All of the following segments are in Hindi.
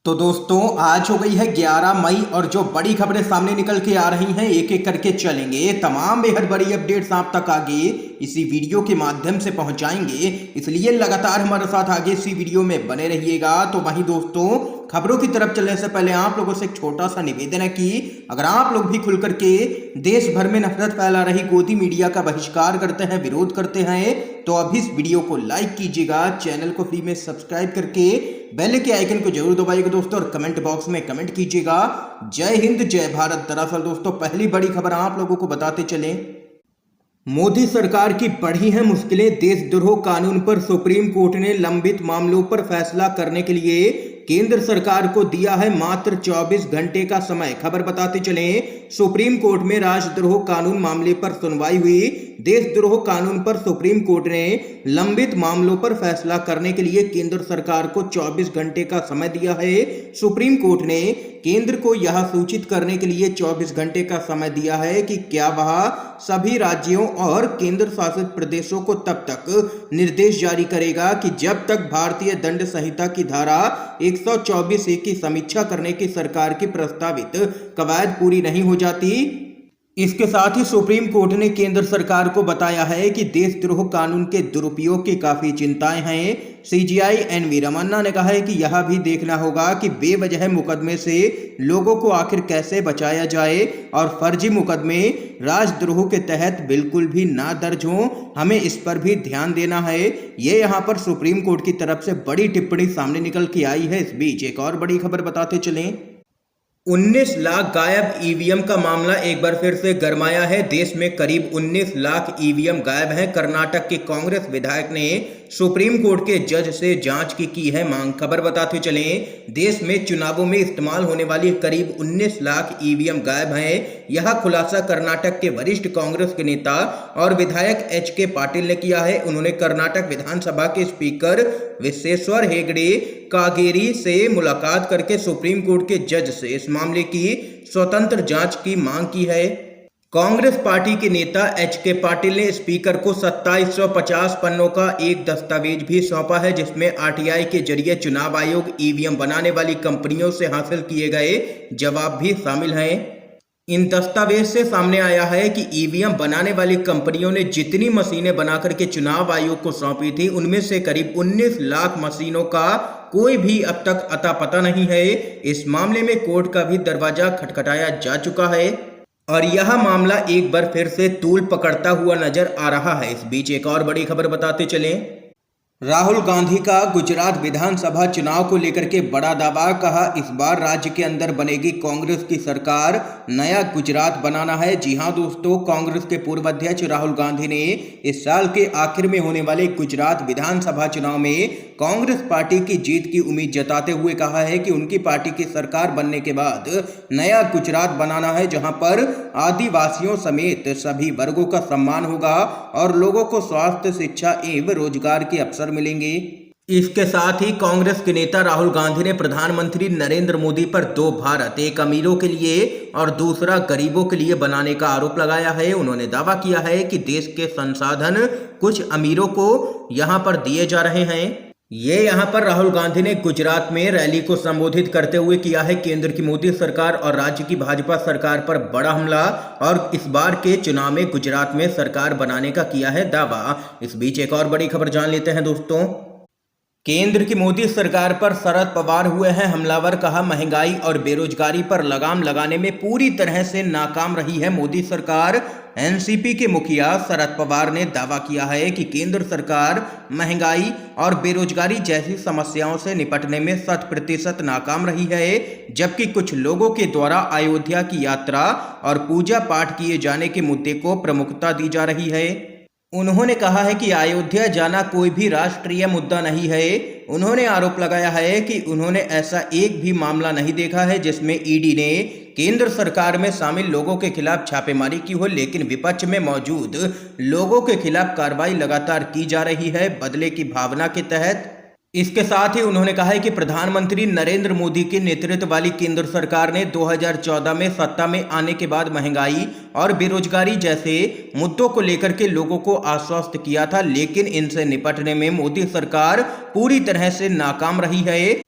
तो दोस्तों आज हो गई है 11 मई और जो बड़ी खबरें सामने निकल के आ रही हैं एक एक करके चलेंगे। तमाम बेहद बड़ी अपडेट्स आप तक आगे इसी वीडियो के माध्यम से पहुंचाएंगे, इसलिए लगातार हमारे साथ आगे इसी वीडियो में बने रहिएगा। तो वहीं दोस्तों खबरों की तरफ चलने से पहले आप लोगों से एक छोटा सा निवेदन है कि अगर आप लोग भी खुल करके देश भर में नफरत फैला रही गोदी मीडिया का बहिष्कार करते हैं, विरोध करते हैं, तो अभी इस वीडियो को लाइक कीजिएगा, चैनल को फ्री में सब्सक्राइब करके बेल के आइकन को जरूर दबाइएगा दोस्तों, और कमेंट बॉक्स में कमेंट कीजिएगा। जय हिंद जय भारत। दरअसल दोस्तों पहली बड़ी खबर आप लोगों को बताते चलें, मोदी सरकार की बढ़ी हैं मुश्किलें, देशद्रोह कानून पर सुप्रीम कोर्ट ने लंबित मामलों पर फैसला करने के लिए केंद्र सरकार को दिया है मात्र 24 घंटे का समय। खबर बताते चलें, सुप्रीम कोर्ट में राजद्रोह कानून मामले पर सुनवाई हुई। देशद्रोह कानून पर सुप्रीम कोर्ट ने लंबित मामलों पर फैसला करने के लिए केंद्र सरकार को 24 घंटे का समय दिया है। सुप्रीम कोर्ट ने केंद्र को यह सूचित करने के लिए 24 घंटे का समय दिया है कि क्या वह सभी राज्यों और केंद्र शासित प्रदेशों को तब तक निर्देश जारी करेगा कि जब तक भारतीय दंड संहिता की धारा 124A की समीक्षा करने की सरकार की प्रस्तावित कवायद पूरी नहीं हो जाती। इसके साथ ही सुप्रीम कोर्ट ने केंद्र सरकार को बताया है कि देशद्रोह कानून के दुरुपयोग की काफी चिंताएं हैं। सीजीआई एनवी रमन्ना ने कहा है कि यह भी देखना होगा कि बेवजह मुकदमे से लोगों को आखिर कैसे बचाया जाए और फर्जी मुकदमे राजद्रोह के तहत बिल्कुल भी ना दर्ज हों, हमें इस पर भी ध्यान देना है। ये यहाँ पर सुप्रीम कोर्ट की तरफ से बड़ी टिप्पणी सामने निकल के आई है। इस बीच एक और बड़ी खबर बताते चलें, 19 लाख गायब ईवीएम का मामला एक बार फिर से गरमाया है। देश में करीब 19 लाख ईवीएम गायब हैं। कर्नाटक के कांग्रेस विधायक ने सुप्रीम कोर्ट के जज से जांच की है मांग। खबर बताते चलें, देश में चुनावों में इस्तेमाल होने वाली करीब 19 लाख ईवीएम गायब हैं। यह खुलासा कर्नाटक के वरिष्ठ कांग्रेस के नेता और विधायक HK पाटिल ने किया है। उन्होंने कर्नाटक विधानसभा के स्पीकर विश्वेश्वर हेगड़े कागेरी से मुलाकात करके सुप्रीम कोर्ट के जज से इस मामले की स्वतंत्र जांच की मांग की है। कांग्रेस पार्टी के नेता HK पाटिल ने स्पीकर को 2750 पन्नों का एक दस्तावेज भी सौंपा है, जिसमें RTI के जरिए चुनाव आयोग ईवीएम बनाने वाली कंपनियों से हासिल किए गए जवाब भी शामिल हैं। इन दस्तावेज से सामने आया है कि ईवीएम बनाने वाली कंपनियों ने जितनी मशीनें बनाकर के चुनाव आयोग को सौंपी थी, उनमें से करीब 19 लाख मशीनों का कोई भी अब तक अता पता नहीं है। इस मामले में कोर्ट का भी दरवाजा खटखटाया जा चुका है और यह मामला एक बार फिर से तूल पकड़ता हुआ नजर आ रहा है। इस बीच एक और बड़ी खबर बताते चलें, राहुल गांधी का गुजरात विधानसभा चुनाव को लेकर के बड़ा दावा। कहा, इस बार राज्य के अंदर बनेगी कांग्रेस की सरकार, नया गुजरात बनाना है। जी हां दोस्तों, कांग्रेस के पूर्व अध्यक्ष राहुल गांधी ने इस साल के आखिर में होने वाले गुजरात विधानसभा चुनाव में कांग्रेस पार्टी की जीत की उम्मीद जताते हुए कहा है कि उनकी पार्टी की सरकार बनने के बाद नया गुजरात बनाना है, जहां पर आदिवासियों समेत सभी वर्गों का सम्मान होगा और लोगों को स्वास्थ्य, शिक्षा एवं रोजगार के अवसर मिलेंगे। इसके साथ ही कांग्रेस के नेता राहुल गांधी ने प्रधानमंत्री नरेंद्र मोदी पर 2 भारत, एक अमीरों के लिए और दूसरा गरीबों के लिए बनाने का आरोप लगाया है। उन्होंने दावा किया है कि देश के संसाधन कुछ अमीरों को यहां पर दिए जा रहे हैं। ये यहां पर राहुल गांधी ने गुजरात में रैली को संबोधित करते हुए किया है केंद्र की मोदी सरकार और राज्य की भाजपा सरकार पर बड़ा हमला, और इस बार के चुनाव में गुजरात में सरकार बनाने का किया है दावा। इस बीच एक और बड़ी खबर जान लेते हैं दोस्तों, केंद्र की मोदी सरकार पर शरद पवार हुए हैं हमलावर। कहा, महंगाई और बेरोजगारी पर लगाम लगाने में पूरी तरह से नाकाम रही है मोदी सरकार। एनसीपी के मुखिया शरद पवार ने दावा किया है कि केंद्र सरकार महंगाई और बेरोजगारी जैसी समस्याओं से निपटने में 100% नाकाम रही है, जबकि कुछ लोगों के द्वारा अयोध्या की यात्रा और पूजा पाठ किए जाने के मुद्दे को प्रमुखता दी जा रही है। उन्होंने कहा है कि अयोध्या जाना कोई भी राष्ट्रीय मुद्दा नहीं है। उन्होंने आरोप लगाया है कि उन्होंने ऐसा एक भी मामला नहीं देखा है जिसमें ईडी ने केंद्र सरकार में शामिल लोगों के खिलाफ छापेमारी की हो, लेकिन विपक्ष में मौजूद लोगों के खिलाफ कार्रवाई लगातार की जा रही है बदले की भावना के तहत। इसके साथ ही उन्होंने कहा है कि प्रधानमंत्री नरेंद्र मोदी के नेतृत्व वाली केंद्र सरकार ने 2014 में सत्ता में आने के बाद महंगाई और बेरोजगारी जैसे मुद्दों को लेकर के लोगों को आश्वस्त किया था, लेकिन इनसे निपटने में मोदी सरकार पूरी तरह से नाकाम रही है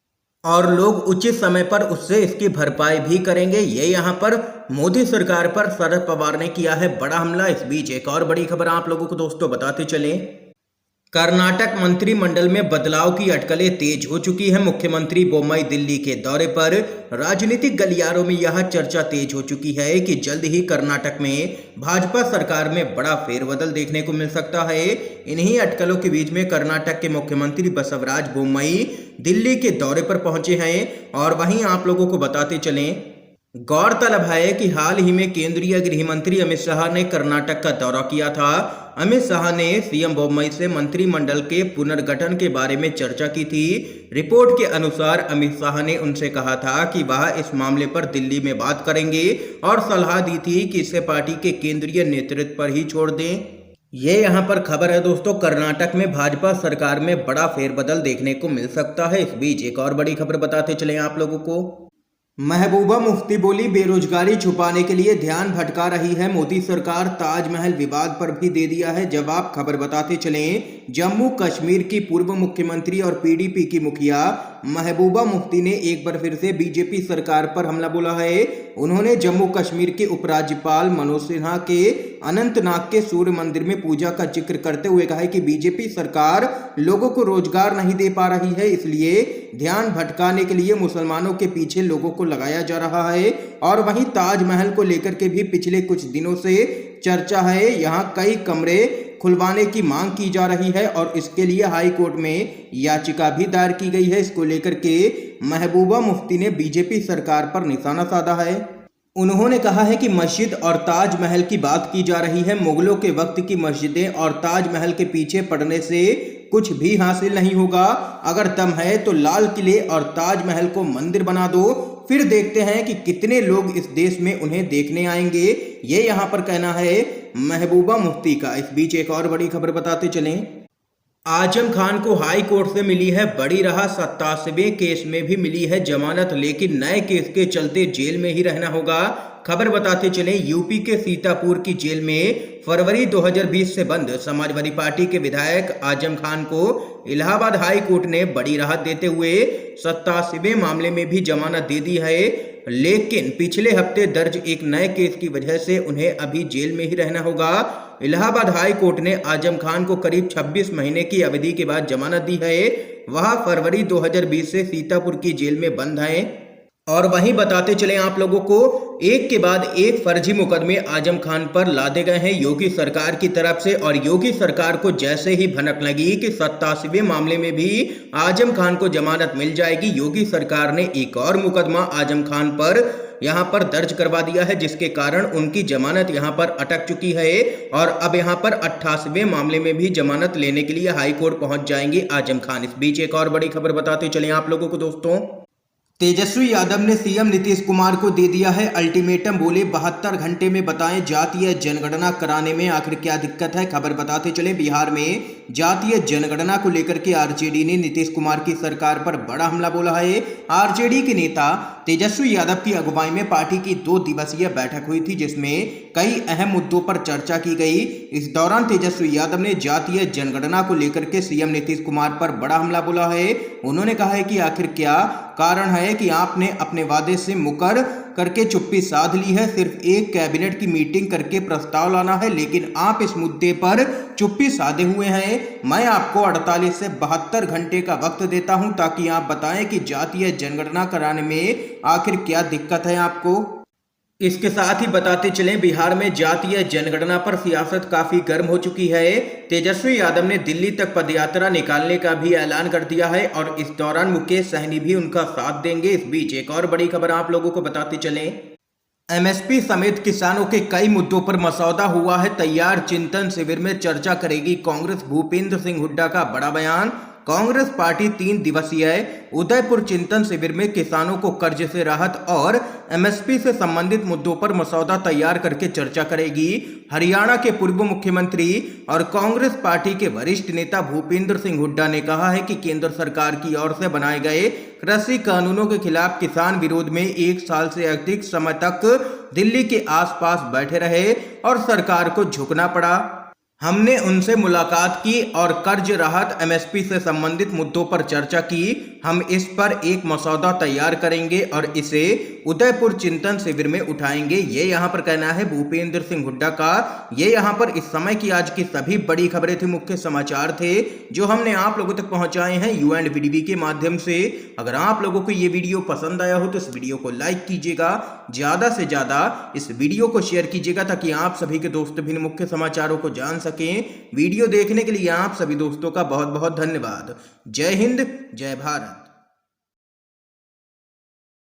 और लोग उचित समय पर उससे इसकी भरपाई भी करेंगे। ये यहाँ पर मोदी सरकार पर शरद पवार ने किया है बड़ा हमला। इस बीच एक और बड़ी खबर आप लोगों को दोस्तों बताते चले, कर्नाटक मंत्रिमंडल में बदलाव की अटकलें तेज हो चुकी है। मुख्यमंत्री बोम्मई दिल्ली के दौरे पर राजनीतिक गलियारों में यह चर्चा तेज हो चुकी है कि जल्द ही कर्नाटक में भाजपा सरकार में बड़ा फेरबदल देखने को मिल सकता है। इन्हीं अटकलों के बीच में कर्नाटक के मुख्यमंत्री बसवराज बोम्मई दिल्ली के दौरे पर पहुंचे हैं। और वहीं आप लोगों को बताते चलें, गौरतलब है कि हाल ही में केंद्रीय गृह मंत्री अमित शाह ने कर्नाटक का दौरा किया था। अमित शाह ने सीएम बोम्मई से मंत्रिमंडल के पुनर्गठन के बारे में चर्चा की थी। रिपोर्ट के अनुसार अमित शाह ने उनसे कहा था कि वह इस मामले पर दिल्ली में बात करेंगे और सलाह दी थी कि इसे पार्टी के केंद्रीय नेतृत्व पर ही छोड़ दें। ये यहाँ पर खबर है दोस्तों, कर्नाटक में भाजपा सरकार में बड़ा फेरबदल देखने को मिल सकता है। इस बीच एक और बड़ी खबर बताते चले आप लोगों को, महबूबा मुफ्ती बोली बेरोजगारी छुपाने के लिए ध्यान भटका रही है मोदी सरकार, ताजमहल विवाद पर भी दे दिया है जवाब। खबर बताते चलें, जम्मू कश्मीर की पूर्व मुख्यमंत्री और पीडीपी की मुखिया महबूबा मुफ्ती ने एक बार फिर से बीजेपी सरकार पर हमला बोला है। उन्होंने जम्मू कश्मीर के उपराज्यपाल मनोज सिन्हा के अनंतनाग के सूर्य मंदिर में पूजा का जिक्र करते हुए कहा है कि बीजेपी सरकार लोगों को रोजगार नहीं दे पा रही है, इसलिए ध्यान भटकाने के लिए मुसलमानों के पीछे लोगों को लगाया जा रहा है। और वहीं ताजमहल को लेकर के भी पिछले कुछ दिनों से चर्चा है। यहाँ कई कमरे खुलवाने की मांग की जा रही है और इसके लिए हाई कोर्ट में याचिका भी दायर की गई है। इसको लेकर के महबूबा मुफ्ती ने बीजेपी सरकार पर निशाना साधा है। उन्होंने कहा है कि मस्जिद और ताजमहल की बात की जा रही है। मुगलों के वक्त की मस्जिदें और ताजमहल के पीछे पड़ने से कुछ भी हासिल नहीं होगा। अगर दम है तो लाल किले और ताजमहल को मंदिर बना दो, फिर देखते हैं कि कितने लोग इस देश में उन्हें देखने आएंगे। ये यहाँ पर कहना है महबूबा मुफ्ती का। इस बीच एक और बड़ी खबर बताते चलें, आजम खान को हाई कोर्ट से मिली है बड़ी राहत। 87वें केस में भी मिली है जमानत, लेकिन नए केस के चलते जेल में ही रहना होगा। खबर बताते चले, यूपी के सीतापुर की जेल में फरवरी 2020 से बंद समाजवादी पार्टी के विधायक आजम खान को इलाहाबाद हाई कोर्ट ने बड़ी राहत देते हुए 87वें मामले में भी जमानत दे दी है। लेकिन पिछले हफ्ते दर्ज एक नए केस की वजह से उन्हें अभी जेल में ही रहना होगा। इलाहाबाद हाई कोर्ट ने आजम खान को करीब 26 महीने की अवधि के बाद जमानत दी है। वह फरवरी 2020 से सीतापुर की जेल में बंद हैं। और वहीं बताते चले आप लोगों को, एक के बाद एक फर्जी मुकदमे आजम खान पर लादे गए हैं योगी सरकार की तरफ से। और योगी सरकार को जैसे ही भनक लगी कि 87वें मामले में भी आजम खान को जमानत मिल जाएगी, योगी सरकार ने एक और मुकदमा आजम खान पर यहाँ पर दर्ज करवा दिया है, जिसके कारण उनकी जमानत यहाँ पर अटक चुकी है। और अब यहाँ पर 88वें मामले में भी जमानत लेने के लिए हाई कोर्ट पहुंच जाएंगे आजम खान। इस बीच एक और बड़ी खबर बताते चले आप लोगों को दोस्तों, तेजस्वी यादव ने सीएम नीतीश कुमार को दे दिया है अल्टीमेटम। बोले 72 घंटे में बताएं जातीय जनगणना कराने में आखिर क्या दिक्कत है। खबर बताते चले, बिहार में जातीय जनगणना को लेकर के आरजेडी ने नीतीश कुमार की सरकार पर बड़ा हमला बोला है। आरजेडी के नेता तेजस्वी यादव की अगुवाई में पार्टी की 2 दिवसीय बैठक हुई थी, जिसमें कई अहम मुद्दों पर चर्चा की गई। इस दौरान तेजस्वी यादव ने जातीय जनगणना को लेकर के सीएम नीतीश कुमार पर बड़ा हमला बोला है। उन्होंने कहा है कि आखिर क्या कारण है कि आपने अपने वादे से मुकर करके चुप्पी साध ली है। सिर्फ एक कैबिनेट की मीटिंग करके प्रस्ताव लाना है, लेकिन आप इस मुद्दे पर चुप्पी साधे हुए हैं। मैं आपको 48 से 72 घंटे का वक्त देता हूं ताकि आप बताएं कि जातीय जनगणना कराने में आखिर क्या दिक्कत है आपको। इसके साथ ही बताते चलें, बिहार में जातीय जनगणना पर सियासत काफी गर्म हो चुकी है। तेजस्वी यादव ने दिल्ली तक पदयात्रा निकालने का भी ऐलान कर दिया है और इस दौरान मुकेश सहनी भी उनका साथ देंगे। इस बीच एक और बड़ी खबर आप लोगों को बताते चलें, एमएसपी समेत किसानों के कई मुद्दों पर मसौदा हुआ है तैयार, चिंतन शिविर में चर्चा करेगी कांग्रेस। भूपेंद्र सिंह हुड्डा का बड़ा बयान। कांग्रेस पार्टी 3 दिवसीय उदयपुर चिंतन शिविर में किसानों को कर्ज से राहत और एमएसपी से संबंधित मुद्दों पर मसौदा तैयार करके चर्चा करेगी। हरियाणा के पूर्व मुख्यमंत्री और कांग्रेस पार्टी के वरिष्ठ नेता भूपेंद्र सिंह हुड्डा ने कहा है कि केंद्र सरकार की ओर से बनाए गए कृषि कानूनों के खिलाफ किसान विरोध में 1 साल से अधिक समय तक दिल्ली के आसपास बैठे रहे और सरकार को झुकना पड़ा। हमने उनसे मुलाकात की और कर्ज राहत एमएसपी से संबंधित मुद्दों पर चर्चा की। हम इस पर एक मसौदा तैयार करेंगे और इसे उदयपुर चिंतन शिविर में उठाएंगे। ये यहाँ पर कहना है भूपेंद्र सिंह हुड्डा का। ये यहाँ पर इस समय की आज की सभी बड़ी खबरें थी, मुख्य समाचार थे जो हमने आप लोगों तक पहुंचाए हैं UNVDB के माध्यम से। अगर आप लोगों को ये वीडियो पसंद आया हो तो इस वीडियो को लाइक कीजिएगा, ज्यादा से ज्यादा इस वीडियो को शेयर कीजिएगा ताकि आप सभी के दोस्त भी मुख्य समाचारों को जान सकें। वीडियो देखने के लिए आप सभी दोस्तों का बहुत बहुत धन्यवाद। जय हिंद, जय भारत।